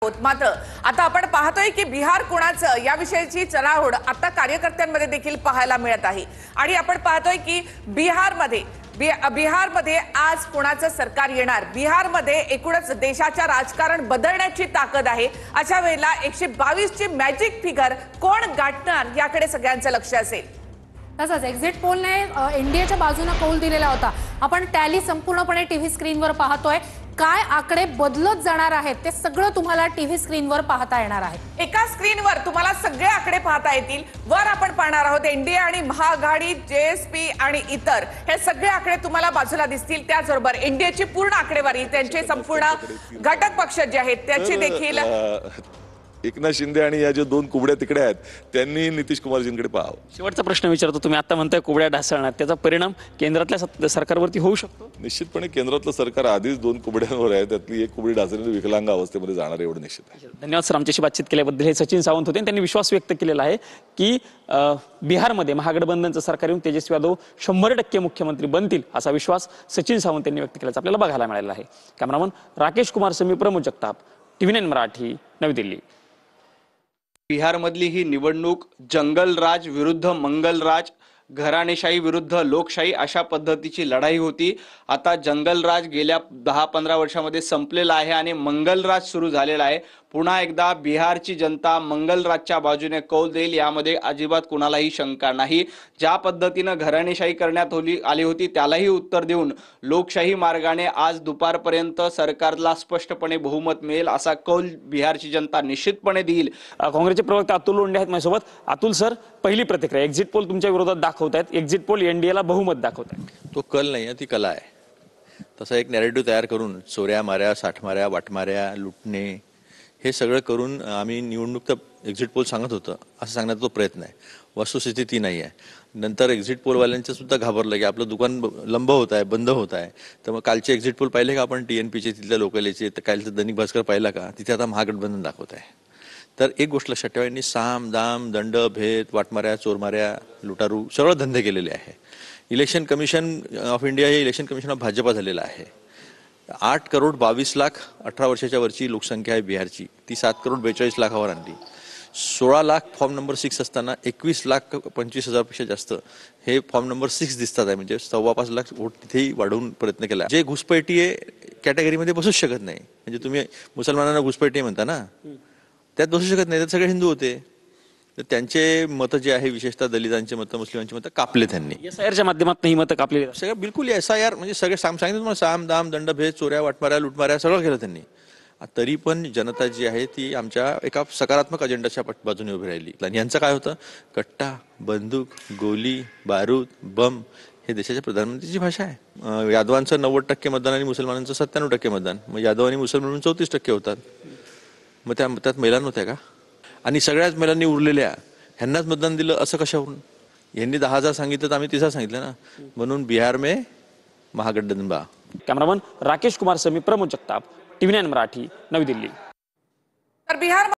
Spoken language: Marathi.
आहोत। मात्र आता आपण पाहतोय की बिहार कोणाचं याविषयीची चढाओढ आता कार्यकर्त्यांमध्ये देखील पाहायला मिळत आहे आणि आपण पाहतोय की बिहारमध्ये आज कोणाचं सरकार येणार, बिहारमध्ये एकूणच देशाच्या राजकारण बदलण्याची ताकद आहे। अशा वेळेला 122 ची मॅजिक फिगर कोण गाठणार याकडे सगळ्यांचं लक्ष असेल। तसंच एक्झिट पोलने एनडीएच्या बाजूने कौल दिलेला होता। आपण टॅली संपूर्णपणे टीव्ही स्क्रीनवर पाहतोय। काय आकडे बदलत जाणार आहेत ते सगळं तुम्हाला टीव्ही स्क्रीनवर पाहता येणार आहे। एका स्क्रीनवर तुम्हाला सगळे आकडे पाहता येतील। वर आपण पाहणार आहोत एनडीए आणि महाआघाडी, जेएसपी आणि इतर हे सगळे आकडे तुम्हाला बाजूला दिसतील। त्याचबरोबर एनडीएची पूर्ण आकडेवारी, त्यांचे संपूर्ण घटक पक्ष जे आहेत त्याची देखील एकनाथ शिंदे आणि या जे दोन कुबड्या तिकडे आहेत त्यांनी नितीश कुमारजींकडे पाहावं। शेवटचा प्रश्न विचारतो, तुम्ही आता म्हणताय कुबड्या ढासळणार, त्याचा परिणाम केंद्रातल्या सरकारवरती होऊ शकतो? निश्चितपणे केंद्रातलं सरकार आधीच दोन कुबड्यांवर आहे, त्यातली एक कुबडी ढासळून विकलांग अवस्थेमध्ये जाणार एवढं निश्चित आहे। धन्यवाद सर, आमच्याशी बातचीत केल्याबद्दल। हे सचिन सावंत होते, त्यांनी विश्वास व्यक्त केलेला आहे की बिहारमध्ये महागठबंधनचं सरकार येऊन तेजस्वी यादव 100% मुख्यमंत्री बनतील असा विश्वास सचिन सावंत यांनी व्यक्त केल्याचं आपल्याला बघायला मिळालेला आहे। कॅमेरामन राकेश कुमार समी, प्रमोद जगताप, TV9 मराठी, नवी दिल्ली। बिहारमधली ही निवडणूक जंगलराज विरुद्ध मंगलराज, घराणेशाही विरुद्ध लोकशाही अशा पद्धतीची लढाई होती। आता जंगलराज गेल्या 10-15 वर्षामध्ये संपलेला आहे आणि मंगलराज सुरू झालेला आहे। पुन्हा एकदा बिहारची जनता मंगलराजच्या बाजूने कौल देईल यामध्ये अजिबात कुणालाही शंका नाही। ज्या पद्धतीनं घराणेशाही करण्यात आली होती त्यालाही उत्तर देऊन लोकशाही मार्गाने आज दुपारपर्यंत सरकारला स्पष्टपणे बहुमत मिळेल असा कौल बिहारची जनता निश्चितपणे देईल। काँग्रेसचे प्रवक्ते अतुल लोंढे आहेत माझ्यासोबत। अतुल सर, पहिली प्रतिक्रिया, एक्झिट पोल तुमच्या विरोधात दाखवतायत, एक्झिट पोल एनडीएला बहुमत दाखवतायत। तो कल नाही, ती कला आहे। तसा एक नॅरेटिव्ह तयार करून चोऱ्या माऱ्या, साठमाऱ्या, वाटमाऱ्या, लुटणे हे सगळं करून आम्ही निवडणूक तर एक्झिट पोल सांगत होतं असं सांगण्याचा तो प्रयत्न आहे। वस्तुस्थिती ती नाही आहे। नंतर एक्झिट पोलवाल्यांचं सुद्धा घाबरलं की आपलं दुकान लंब होत आहे, बंद होत आहे। तर मग कालचे एक्झिट पोल पाहिले का आपण, TNPचे तिथल्या लोकलेचे, तर कालचं दैनिक भास्कर पाहिला का, तिथे आता महागठबंधन दाखवत आहे। तर एक गोष्ट लक्षात ठेवा, यांनी साम दाम दंड भेद, वाटमाऱ्या, चोरमाऱ्या, लुटारू सगळं धंदे केलेले आहे। इलेक्शन कमिशन ऑफ इंडिया हे इलेक्शन कमिशन ऑफ भाजपा झालेलं आहे। 8,22,00,000 18 वर्षाच्या वरची लोकसंख्या आहे बिहारची, ती 7,42,00,000 आणली। 16 लाख फॉर्म नंबर 6 असताना 21,25,000 पेक्षा जास्त हे फॉर्म नंबर 6 दिसतात आहे, म्हणजे 5.25 लाख वोट तिथेही वाढवून प्रयत्न केला। जे घुसपैठीय कॅटेगरीमध्ये बसूच शकत नाही, म्हणजे तुम्ही मुसलमानांना घुसपैठी म्हणता ना, त्यात बसू शकत नाही, त्यात सगळे हिंदू होते। तर त्यांचे मतं जे आहे, विशेषतः दलितांचे मतं, मुस्लिमांची मतं कापले त्यांनी। SIR माध्यमातून ही मतं कापली सगळं बिलकुल SIR म्हणजे सगळे सांगितलं तुम्हाला, साम दाम दंड भेद, चोऱ्या वाटमाऱ्या, लुटमाऱ्या सगळं केलं त्यांनी। तरी पण जनता जी आहे ती आमच्या एका सकारात्मक अजेंडाच्या बाजूने उभी राहिली। आणि यांचं काय होतं, कट्टा, बंदूक, गोली, बारूद, बम हे देशाच्या प्रधानमंत्रीची भाषा आहे। यादवांचं 90% मतदान आणि मुसलमानांचं 97% मतदान, मग यादव आणि मुसलमान मिळून 34% होतात। मग त्यात महिला नव्हत्या का? आणि सगळ्याच महिलांनी उरलेल्या ह्यांनाच मतदान दिलं असं कशावरून? यांनी 10,000 सांगितलं तर आम्ही 30,000 सांगितलं ना, म्हणून बिहार में महागठबंधन बा। कॅमेरामन राकेश कुमार समी, प्रमोद जगताप, TV9 मराठी, नवी दिल्ली। तर बिहार